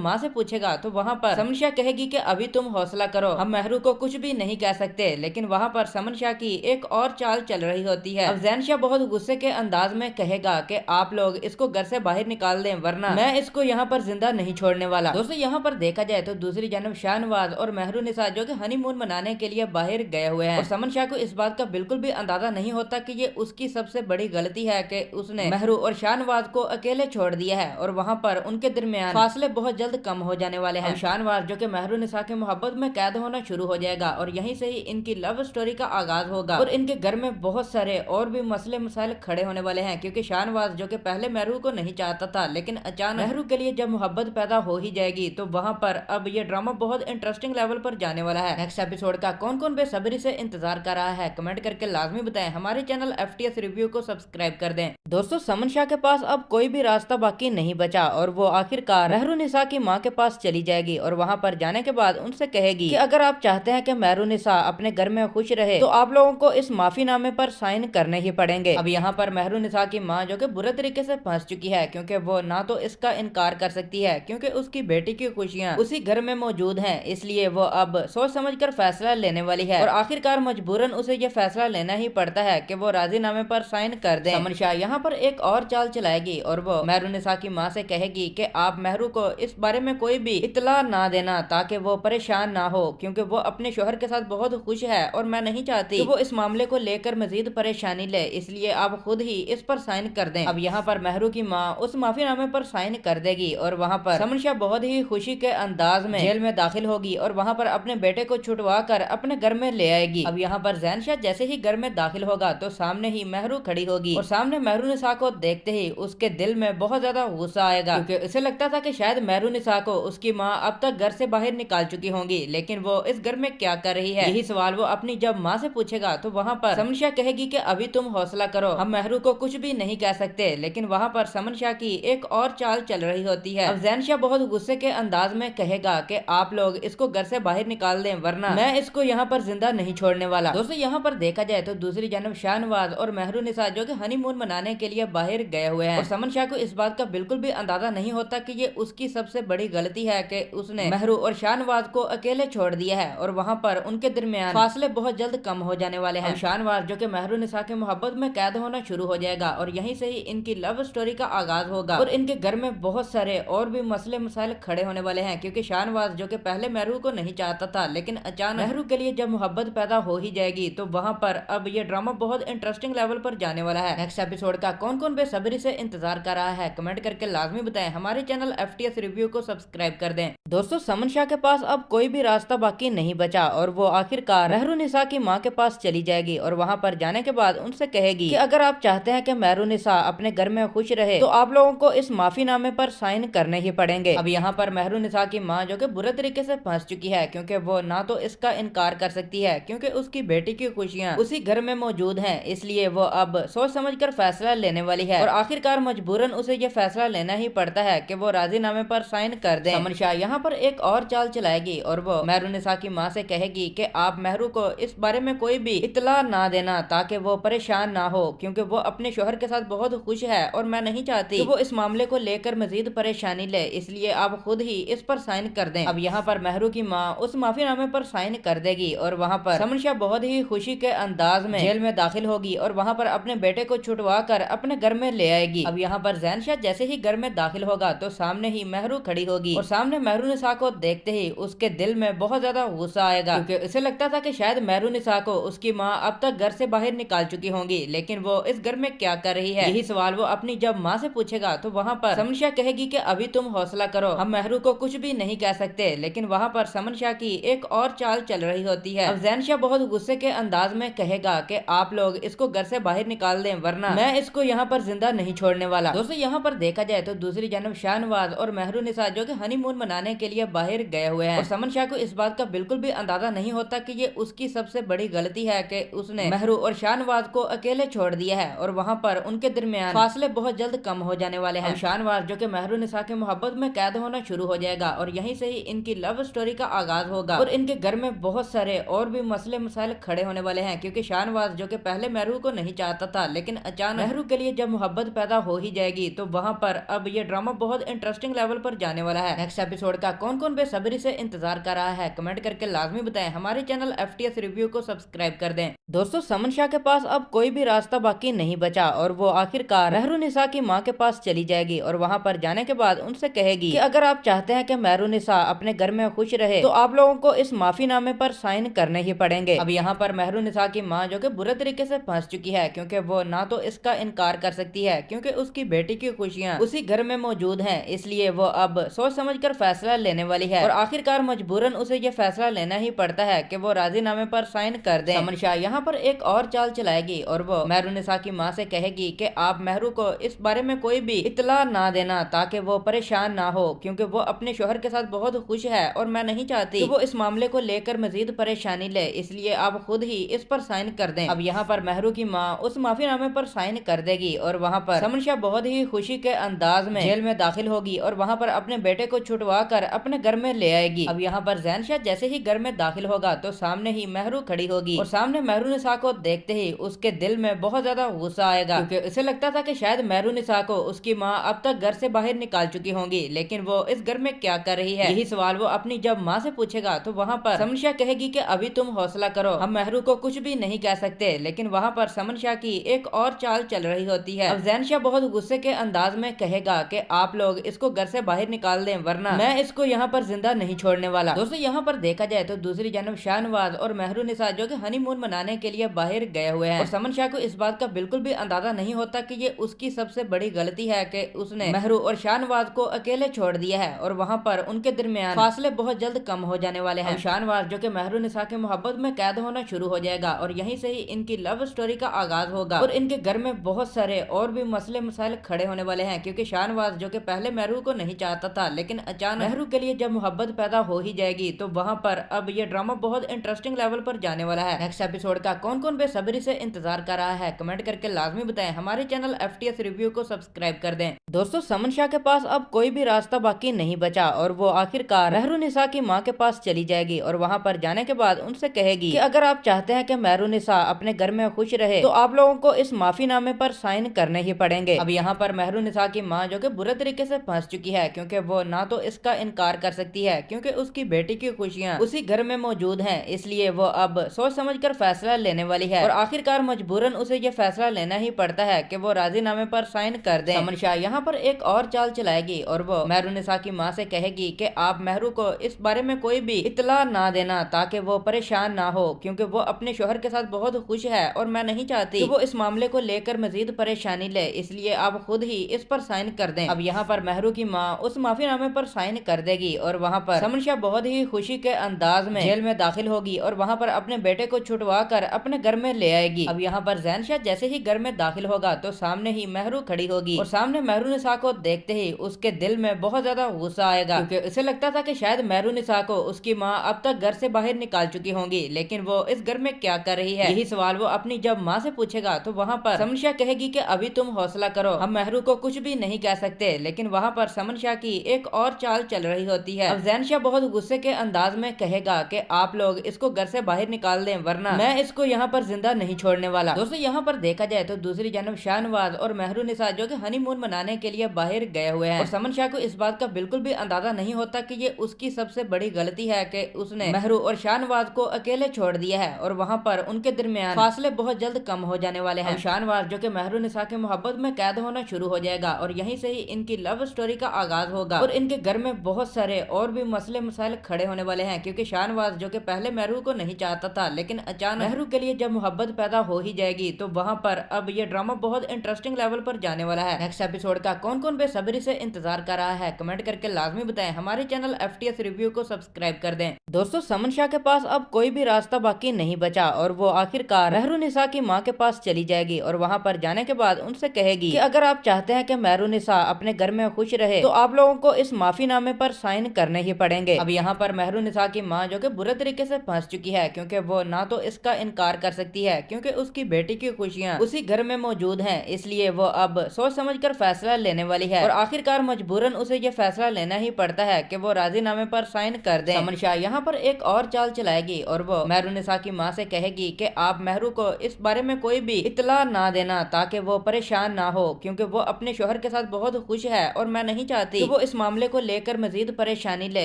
माँ से पूछेगा तो वहाँ पर समन शाह कहेगी कि अभी तुम हौसला करो, हम महरू को कुछ भी नहीं कह सकते। लेकिन वहाँ पर समन शाह की एक और चाल चल रही होती है। अब जैन शाह बहुत गुस्से के अंदाज में कहेगा कि आप लोग इसको घर से बाहर निकाल दें, वरना मैं इसको यहाँ पर जिंदा नहीं छोड़ने वाला। दोस्तों यहाँ पर देखा जाए तो दूसरी जानब शाहनवाज और महरू-निसा जो कि हनीमून मनाने के लिए बाहर गए हुए हैं और समन शाह को इस बात का बिल्कुल भी अंदाजा नहीं होता कि ये उसकी सबसे बड़ी गलती है कि उसने महरू और शाहनवाज को अकेले छोड़ दिया है और वहाँ पर उनके दरमियान फासले बहुत जल्द कम हो जाने वाले हैं। शाहनवाज जो कि महरू-निसा की मोहब्बत में कैद होना शुरू हो जाएगा और यहीं से ही इनकी लव स्टोरी का आगाज होगा और इनके घर में बहुत सारे और भी मसले मसाइल खड़े होने वाले हैं, क्योंकि शाहनवाज जो कि पहले महरू को नहीं चाहता था, लेकिन अचानक महरू के लिए जब मोहब्बत पैदा हो ही जाएगी तो वहाँ पर अब ये ड्रामा बहुत इंटरेस्टिंग लेवल पर जाने वाला है। नेक्स्ट एपिसोड का कौन कौन बेसब्री से इंतजार कर रहा है कमेंट करके लाजमी बताएं। हमारे चैनल FTS रिव्यू को सब्सक्राइब कर दें। दोस्तों समन शाह के पास अब कोई भी रास्ता बाकी नहीं बचा और वो आखिरकार महरू-निसा की माँ के पास चली जाएगी और वहाँ पर जाने के बाद उनसे कहेगी कि अगर आप चाहते हैं कि महरू-निसा अपने घर में खुश रहे तो आप लोगों को इस माफी नामे पर साइन करने ही पड़ेंगे। अब यहाँ पर महरू-निसा की माँ जो कि बुरे तरीके से फंस चुकी है, क्योंकि वो ना तो इसका इनकार कर सकती है क्योंकि उसकी बेटी की खुशियाँ उसी घर में मौजूद हैं, इसलिए वो अब सोच समझ कर फैसला लेने वाली है और आखिरकार मजबूरन उसे ये फैसला लेना ही पड़ता है कि वो राजीनामे पर साइन कर दे। समन शाह यहाँ पर एक और चाल चलाएगी और वो महरू-निसा की माँ से कहेगी कि आप महरू को इस बारे में कोई भी इतला ना देना ताकि वो परेशान ना हो, क्योंकि वो अपने शोहर के साथ बहुत खुश है और मैं नहीं चाहती कि वो इस मामले को लेकर मजीद परेशानी ले, इसलिए आप खुद ही इस पर साइन कर दें। अब यहाँ पर महरू की माँ उस माफीनामे पर साइन कर देगी और वहाँ पर समन शाह बहुत ही खुशी के अंदाज में जेल में दाखिल होगी और वहाँ पर अपने बेटे को छुटवा कर अपने घर में ले आएगी। अब यहाँ पर जैन शाह जैसे ही घर में दाखिल होगा तो सामने ही महरू खड़ी होगी और सामने महरू-निसा को देखते ही उसके दिल में बहुत ज्यादा गुस्सा आएगा, क्योंकि उसे लगता था कि शायद महरू-निसा को उसकी माँ अब तक घर से बाहर निकाल चुकी होंगी, लेकिन वो इस घर में क्या कर रही है, यही सवाल वो अपनी जब माँ से पूछेगा तो वहाँ पर समन शाह कहेगी कि अभी तुम हौसला करो, हम महरू को कुछ भी नहीं कह सकते। लेकिन वहाँ पर समन शाह की एक और चाल चल रही होती है। अब जैन शाह बहुत गुस्से के अंदाज में कहेगा कि आप लोग इसको घर से बाहर निकाल दें, वरना मैं इसको यहाँ पर जिंदा नहीं छोड़ने वाला। दोस्तों यहाँ पर देखा जाए तो दूसरी जानब शाहनवाज और महरू-निसा जो कि हनीमून मनाने के लिए बाहर गए हुए हैं और और समन शाह को इस बात का बिल्कुल भी अंदाजा नहीं होता कि ये उसकी सबसे बड़ी गलती है कि उसने महरू और शाहनवाज को अकेले छोड़ दिया है और वहाँ पर उनके दरमियान फासले बहुत जल्द कम हो जाने वाले हैं। शाहनवाज जो कि महरू निसा की मोहब्बत में कैद होना शुरू हो जाएगा और यहीं से ही इनकी लव स्टोरी का आगाज होगा और इनके घर में बहुत सारे और भी मसले मसाइल खड़े होने वाले हैं, क्योंकि शाहनवाज जो कि पहले महरू को नहीं चाहता था, लेकिन अचानक महरू के लिए जब मोहब्बत पैदा हो ही जाएगी तो वहाँ पर अब ये ड्रामा बहुत इंटरेस्टिंग लेवल पर जाने वाला है। नेक्स्ट एपिसोड का कौन कौन बेसब्री से इंतजार कर रहा है कमेंट करके लाजमी बताएं। हमारे चैनल FTS रिव्यू को सब्सक्राइब कर दें। दोस्तों, समन शाह के पास अब कोई भी रास्ता बाकी नहीं बचा और वो आखिरकार मेहरुनिसा की माँ के पास चली जाएगी और वहाँ पर जाने के बाद उनसे कहेगी कि अगर आप चाहते हैं कि मेहरुनिसा अपने घर में खुश रहे तो आप लोगों को इस माफी नामे पर साइन करने ही पड़ेंगे। अब यहाँ पर मेहरुनिसा की माँ जो कि बुरे तरीके से फंस चुकी है, क्योंकि वो ना तो इसका इनकार कर सकती है क्योंकि उसकी बेटी की खुशियाँ उसी घर में मौजूद हैं, इसलिए वो अब सोच समझ कर फैसला लेने वाली है और आखिरकार मजबूरन उसे ये फैसला लेना ही पड़ता है कि वो राजीनामे पर साइन कर दे। समन शाह यहाँ पर एक और चाल चलाएगी और वो मेहरुनिसा की माँ से कहेगी कि आप महरू को इस बारे में कोई भी इतला ना देना ताकि वो परेशान ना हो, क्योंकि वो अपने शोहर के साथ बहुत खुश है और मैं नहीं चाहती कि वो इस मामले को लेकर मजीद परेशानी ले, इसलिए आप खुद ही इस पर साइन कर दें। अब यहाँ पर महरू की माँ उस माफीनामे पर साइन कर देगी और वहाँ पर समन शाह बहुत ही खुशी के अंदाज में जेल में दाखिल होगी और वहाँ पर अपने बेटे को छुटवा कर अपने घर में ले आएगी। अब यहाँ पर जैन शाह जैसे ही घर में दाखिल होगा तो सामने ही महरू खड़ी होगी और सामने मेहरुनिसा को देखते ही उसके दिल में बहुत ज्यादा गुस्सा आएगा, क्योंकि उसे लगता था कि शायद मेहरुनिसा को उसकी माँ अब तक घर से बाहर निकाल चुकी होंगी, लेकिन वो इस घर में क्या कर रही है, यही सवाल वो अपनी जब माँ से पूछेगा तो वहाँ पर समन शाह कहेगी कि अभी तुम हौसला करो, हम महरू को कुछ भी नहीं कह सकते। लेकिन वहाँ पर समन शाह की एक और चाल चल रही होती है। अब जैन शाह बहुत गुस्से के अंदाज में कहेगा कि आप लोग इसको घर से बाहर निकाल दें वरना मैं इसको यहाँ पर जिंदा नहीं छोड़ने वाला। दोस्तों, यहाँ पर देखा जाए तो दूसरी जानब शाहनवाज और मेहरुनिसा जो कि हनीमून मनाने के लिए बाहर गए हुए हैं और समन शाह को इस बात का बिल्कुल भी अंदाजा नहीं होता कि ये उसकी सबसे बड़ी गलती है कि उसने महरू और शाहनवाज को अकेले छोड़ दिया है और वहाँ पर उनके दरमियान फासले बहुत जल्द कम हो जाने वाले हैं। शाहनवाज जो कि मेहरुनिसा की मोहब्बत में कैद होना शुरू हो जाएगा और यहीं से ही इनकी लव स्टोरी का आगाज होगा और इनके घर में बहुत सारे और भी मसले मसाइल खड़े होने वाले हैं, क्योंकि शाहनवाज जो कि पहले महरू को नहीं चाहता था, लेकिन अचानक महरू के लिए जब मोहब्बत पैदा हो ही जाएगी तो वहाँ पर अब ये ड्रामा बहुत इंटरेस्टिंग लेवल पर जाने वाला है। नेक्स्ट एपिसोड का कौन कौन बेसब्री से इंतजार कर रहा है कमेंट करके लाजमी बताएं। हमारे चैनल FTS रिव्यू को सब्सक्राइब कर दें। दोस्तों, समन शाह के पास अब कोई भी रास्ता बाकी नहीं बचा और वो आखिरकार मेहरुनिसा की माँ के पास चली जाएगी और वहाँ पर जाने के बाद उनसे कहेगी कि अगर आप चाहते हैं कि मेहरुनिसा अपने घर में खुश रहे तो आप लोगों को इस माफीनामे पर साइन करने ही पड़ेंगे। अब यहाँ पर मेहरुनिसा की माँ जो कि बुरे तरीके से फंस चुकी है, क्योंकि वो ना तो इसका इनकार कर सकती है क्योंकि उसकी बेटी की खुशियाँ उसी घर में मौजूद हैं, इसलिए वो अब सोच समझ कर फैसला लेने वाली है और आखिरकार मजबूरन उसे ये फैसला लेना ही पड़ता है कि वो राजीनामे पर साइन कर दें। समन शाह यहाँ पर एक और चाल चलाएगी और वो मेहरुनिसा की माँ से कहेगी कि आप महरू को इस बारे में कोई भी इतला ना देना ताकि वो परेशान ना हो, क्योंकि वो अपने शोहर के साथ बहुत खुश है और मैं नहीं चाहती कि वो इस मामले को लेकर मजीद परेशानी ले, इसलिए आप खुद ही इस पर साइन कर दें। अब यहाँ पर महरू की माँ उस माफीनामे पर साइन कर देगी और वहाँ पर समन शाह बहुत ही खुशी के अंदाज में जेल में दाखिल होगी और वहाँ पर अपने बेटे को छुटवा कर अपने घर में ले आएगी। अब यहाँ पर जैन शाह जैसे ही घर में दाखिल होगा तो सामने ही महरू खड़ी होगी और सामने मेहरुनिसा को देखते ही उसके दिल में बहुत ज्यादा गुस्सा आएगा, क्योंकि उसे लगता था कि शायद मेहरुनिसा को उसकी माँ अब तक घर से बाहर निकाल चुकी होंगी, लेकिन वो इस घर में क्या कर रही है, यही सवाल वो अपनी जब माँ से पूछेगा तो वहाँ पर समन शाह कहेगी कि अभी तुम हौसला करो, हम महरू को कुछ भी नहीं कह सकते। लेकिन वहाँ पर समन शाह की एक और चाल चल रही होती है। अब जैन शाह बहुत गुस्से के अंदाज में कहेगा कि आप लोग इसको घर से बाहर निकाल दें वरना मैं इसको यहाँ पर जिंदा नहीं छोड़ने वाला। दोस्तों, यहाँ पर देखा जाए तो दूसरी जानब शाहनवाज और मेहरुनिसा जो कि हनीमून मनाने के लिए बाहर गए हुए हैं और समन शाह को इस बात का बिल्कुल भी अंदाजा नहीं होता कि ये उसकी सबसे बड़ी गलती है कि उसने महरू और शाहनवाज को अकेले छोड़ दिया है और वहाँ पर उनके दरमियान फासले बहुत जल्द कम हो जाने वाले हैं। शाहनवाज जो कि मेहरुनिसा की मोहब्बत में कैद होना शुरू हो जाएगा और यहीं से ही इनकी लव स्टोरी का आगाज होगा और इनके घर में बहुत सारे और भी मसले मसाइल खड़े होने वाले हैं, क्योंकि शाहनवाज जो कि पहले महरू को नहीं चाहता था, लेकिन अचानक महरू के लिए जब मोहब्बत पैदा हो ही जाएगी तो वहाँ पर अब ये ड्रामा बहुत इंटरेस्टिंग लेवल पर जाने वाला है। नेक्स्ट एपिसोड का कौन कौन बेसब्री से इंतजार कर रहा है कमेंट करके लाजमी बताएं। हमारे चैनल FTS रिव्यू को सब्सक्राइब कर दें। दोस्तों, समन शाह के पास अब कोई भी रास्ता बाकी नहीं बचा और वो आखिरकार मेहरुनिसा की माँ के पास चली जाएगी और वहाँ पर जाने के बाद उनसे कहेगी कि अगर आप चाहते हैं कि मेहरुनिसा अपने घर में खुश रहे तो आप लोगों को इस माफीनामे पर साइन करने ही पड़ेंगे। पड़ेंगे। अब यहाँ पर मेहरुनिसा की माँ जो कि बुरे तरीके से फंस चुकी है, क्योंकि वो ना तो इसका इनकार कर सकती है क्योंकि उसकी बेटी की खुशियाँ उसी घर में मौजूद हैं, इसलिए वो अब सोच समझकर फैसला लेने वाली है और आखिरकार मजबूरन उसे ये फैसला लेना ही पड़ता है कि वो राजीनामे पर साइन कर दें। समन शाह यहाँ पर एक और चाल चलाएगी और वो मेहरुनिसा की माँ से कहेगी कि आप मेहरू को इस बारे में कोई भी इतला ना देना ताकि वो परेशान ना हो, क्योंकि वो अपने शोहर के साथ बहुत खुश है और मैं नहीं चाहती कि वो इस मामले को लेकर मजीद परेशानी ले, इसलिए आप खुद ही इस पर साइन कर दें। अब यहाँ पर मेहरू की माँ उस माफीनामे पर साइन कर देगी और वहाँ पर समन शाह बहुत ही खुशी के अंदाज में जेल में दाखिल होगी और वहाँ पर अपने बेटे को छुटवा कर अपने घर में ले आएगी। अब यहाँ पर जैन शाह जैसे ही घर में दाखिल होगा तो सामने ही मेहरू खड़ी होगी और सामने मेहरुनिसा को देखते ही उसके दिल में बहुत ज्यादा गुस्सा आएगा, क्योंकि उसे लगता था कि शायद मेहरुनिसा को उसकी माँ अब तक घर से बाहर निकाल चुकी होंगी, लेकिन वो इस घर में क्या कर रही है, यही सवाल वो अपनी जब माँ से पूछेगा तो वहाँ पर समन शाह कहेगी कि अभी तुम हौसला करो, हम मेहरू को कुछ भी नहीं कह सकते। लेकिन वहाँ पर समन शाह की एक और चाल चल रही होती है। अब जैन शाह बहुत गुस्से के अंदाज में कहेगा कि आप लोग इसको घर से बाहर निकाल दें वरना मैं इसको यहाँ पर जिंदा नहीं छोड़ने वाला। दोस्तों यहाँ पर देखा जाए तो दूसरी जानब शाहनवाज और मेहरुनिसा जो कि हनीमून मनाने के लिए बाहर गए हुए हैं और समन शाह को इस बात का बिल्कुल भी अंदाजा नहीं होता कि ये उसकी सबसे बड़ी गलती है कि उसने मेहरू और शाहनवाज को अकेले छोड़ दिया है और वहाँ पर उनके दरमियान फासले बहुत जल्द कम हो जाने वाले हैं। शाहनवाज जो कि मेहरुनिसा के मोहब्बत में कैद होना शुरू हो जाएगा और यहीं से ही इनकी लव स्टोरी का आगाज होगा और इनके घर में बहुत सारे और भी मसले मसाइल खड़े होने वाले हैं, क्योंकि शाहनवाज जो कि पहले मेहरू को नहीं चाहता था, लेकिन अचानक मेहरू के लिए जब मोहब्बत पैदा हो ही जाएगी तो वहाँ पर अब ये ड्रामा बहुत इंटरेस्टिंग लेवल पर जाने वाला है। नेक्स्ट एपिसोड का कौन कौन बेसब्री से इंतजार कर रहा है कमेंट करके लाजमी बताएं। हमारे चैनल FTS रिव्यू को सब्सक्राइब कर दें। दोस्तों समन शाह के पास अब कोई भी रास्ता बाकी नहीं बचा और वो आखिरकार मेहरुनिसा की माँ के पास चली जाएगी और वहाँ पर जाने के बाद उनसे कहेगी कि अगर आप चाहते हैं कि मेहरुनिसा अपने घर में खुश रहे तो आप लोगों को इस माफीनामे पर साइन करने ही पड़ेंगे। अब यहाँ पर मेहरुनिसा की माँ जो कि बुरे तरीके से फंस चुकी है, क्योंकि वो ना तो इसका इनकार कर सकती है क्योंकि उसकी बेटी की खुशियाँ उसी घर में मौजूद हैं, इसलिए वो अब सोच समझकर फैसला लेने वाली है और आखिरकार मजबूरन उसे ये फैसला लेना ही पड़ता है कि वो राजीनामे पर साइन कर दें। समन शाह यहाँ पर एक और चाल चलाएगी और वो मेहरुनिसा की माँ से कहेगी कि आप मेहरू को इस बारे में कोई भी इतला ना देना ताकि वो परेशान ना हो, क्योंकि वो अपने शोहर के साथ बहुत खुश है और मैं नहीं चाहती कि वो इस मामले को लेकर मजीद परेशानी ले,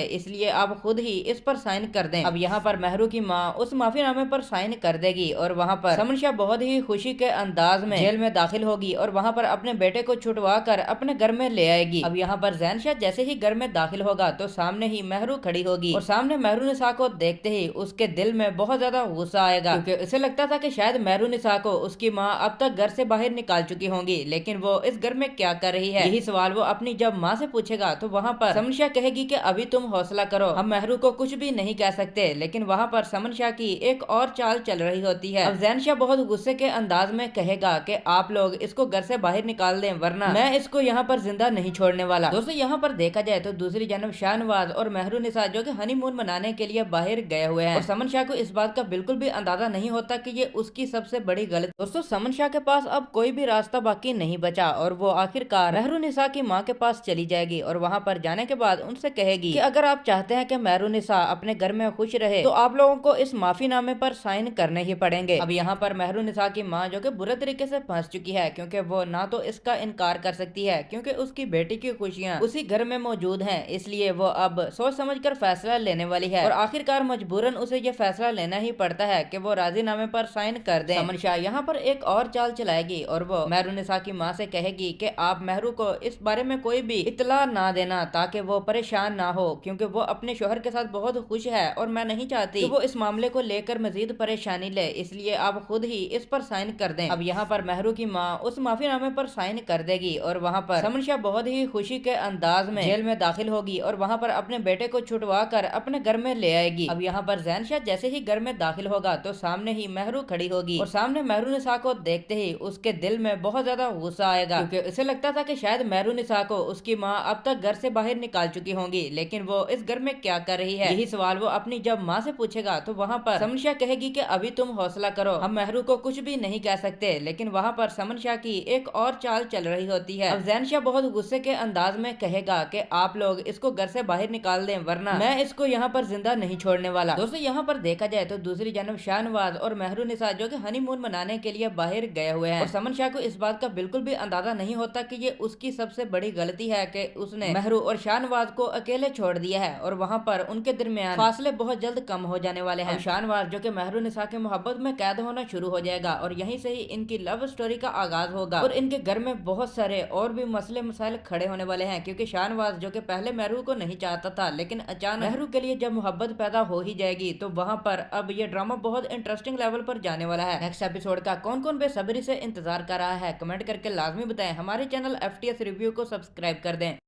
इसलिए आप खुद ही इस पर साइन कर दें। अब यहाँ पर मेहरू की माँ उस माफीनामे पर साइन कर देगी और वहाँ पर समन शाह बहुत ही खुशी के अंदाज में जेल में दाखिल होगी और वहाँ पर अपने बेटे को छुटवा कर अपने घर में ले आएगी। अब यहाँ पर जैन शाह जैसे ही घर में दाखिल होगा तो सामने ही मेहरू खड़ी होगी और सामने मेहरुनिसा को देखते ही उसके दिल में बहुत ज्यादा गुस्सा आएगा, क्योंकि उसे लगता था कि शायद मेहरुनिसा को उसकी माँ अब तक घर से बाहर निकाल चुकी होंगी, लेकिन वो इस घर में क्या कर रही है, यही सवाल वो अपनी जब माँ से पूछेगा तो वहाँ पर समन शाह कहेगी कि अभी तुम हौसला करो, हम मेहरू को कुछ भी नहीं कह सकते। लेकिन वहाँ पर समन शाह की एक और चाल चल रही होती है। अब जैन शाह बहुत गुस्से के अंदाज में कहेगा कि आप लोग इसको घर से बाहर निकाल दें वरना मैं इसको यहाँ पर जिंदा नहीं छोड़ने वाला। दोस्तों यहाँ पर देखा जाए तो दूसरी जानब शाहनवाज और मेहरुनिसा जो कि हनीमून मनाने के लिए बाहर गए हुए हैं और समन शाह को इस बात का बिल्कुल भी अंदाजा नहीं होता कि ये उसकी सबसे बड़ी गलती। दोस्तों समन शाह के पास अब कोई भी रास्ता बाकी नहीं बचा और वो आखिरकार मेहरुनिसा की माँ के पास चली जाएगी और वहाँ पर जाने के बाद उनसे कहेगी कि अगर आप चाहते हैं कि मेहरुनिसा अपने घर में खुश रहे तो आप लोगों को इस माफीनामे पर साइन करने ही पड़ेंगे। अब यहाँ पर मेहरुनिसा की माँ जो कि बुरे तरीके से फंस चुकी है, क्योंकि वो ना तो इसका इनकार कर सकती है क्योंकि उसकी बेटी की खुशियाँ उसी घर में मौजूद हैं, इसलिए वो अब सोच समझकर फैसला लेने वाली है और आखिरकार मजबूरन उसे ये फैसला लेना ही पड़ता है कि वो राजीनामे पर साइन कर दें। समन शाह यहाँ पर एक और चाल चलाएगी और वो मेहरुनिसा की माँ से कहेगी कि आप मेहरू को इस बारे में कोई भी इतला ना देना ताकि वो परेशान ना हो, क्योंकि वो अपने शोहर के साथ बहुत खुश है और मैं नहीं चाहती कि वो इस मामले को लेकर मजीद परेशानी ले, इसलिए आप खुद ही इस पर साइन कर दें। अब यहाँ पर मेहरू की माँ उस माफीनामे पर साइन कर देगी और वहाँ पर समन शाह बहुत ही खुशी के अंदाज में जेल में दाखिल होगी और वहाँ पर अपने बेटे को छुटवा कर अपने घर में ले आएगी। अब यहाँ पर जैन शाह जैसे ही घर में दाखिल होगा तो सामने ही मेहरू खड़ी होगी और सामने मेहरुनिसा को देखते ही उसके दिल में बहुत ज्यादा गुस्सा आएगा, क्योंकि उसे लगता था कि शायद मेहरुनिसा को उसकी माँ अब तक घर से बाहर निकाल चुकी होंगी, लेकिन वो इस घर में क्या कर रही है, यही सवाल वो अपनी जब माँ से पूछेगा तो वहाँ पर समन शाह कहेगी कि अभी तुम हौसला करो, हम मेहरू को कुछ भी नहीं कह सकते। लेकिन वहाँ पर समन शाह की एक और चाल चल रही होती है। अब जैन शाह बहुत गुस्से के अंदाज में कहेगा कि आप लोग इसको घर से बाहर निकाल दें वरना मैं इसको यहाँ पर जिंदा नहीं छोड़ने वाला। दोस्तों यहाँ पर देखा जाए तो दूसरी जानब शाहनवाज और मेहरुनिसा जो कि हनीमून मनाने के लिए बाहर गए हुए हैं और समन शाह को इस बात का बिल्कुल बिल्कुल भी अंदाजा नहीं होता कि ये उसकी सबसे बड़ी गलती है कि उसने महरू और शाहनवाज को अकेले छोड़ दिया है और वहाँ पर उनके दरमियान फासले बहुत जल्द कम हो जाने वाले हैं। शाहनवाज जो कि महरू निसा की मोहब्बत में कैद होना शुरू हो जाएगा और यहीं से ही इनकी लव स्टोरी का आगाज होगा और इनके घर में बहुत सारे और भी मसले मसाइल खड़े होने वाले हैं, क्योंकि शाहनवाज जो कि पहले महरू को नहीं चाहता था, लेकिन अचानक महरू के लिए जब मोहब्बत पैदा हो ही जाएगी तो वहाँ पर अब ये ड्रामा बहुत इंटरेस्टिंग लेवल पर जाने वाला है। नेक्स्ट एपिसोड का कौन कौन बेसब्री से इंतजार कर रहा है कमेंट करके लाजमी बताएं। हमारे चैनल FTS रिव्यू को सब्सक्राइब कर दें।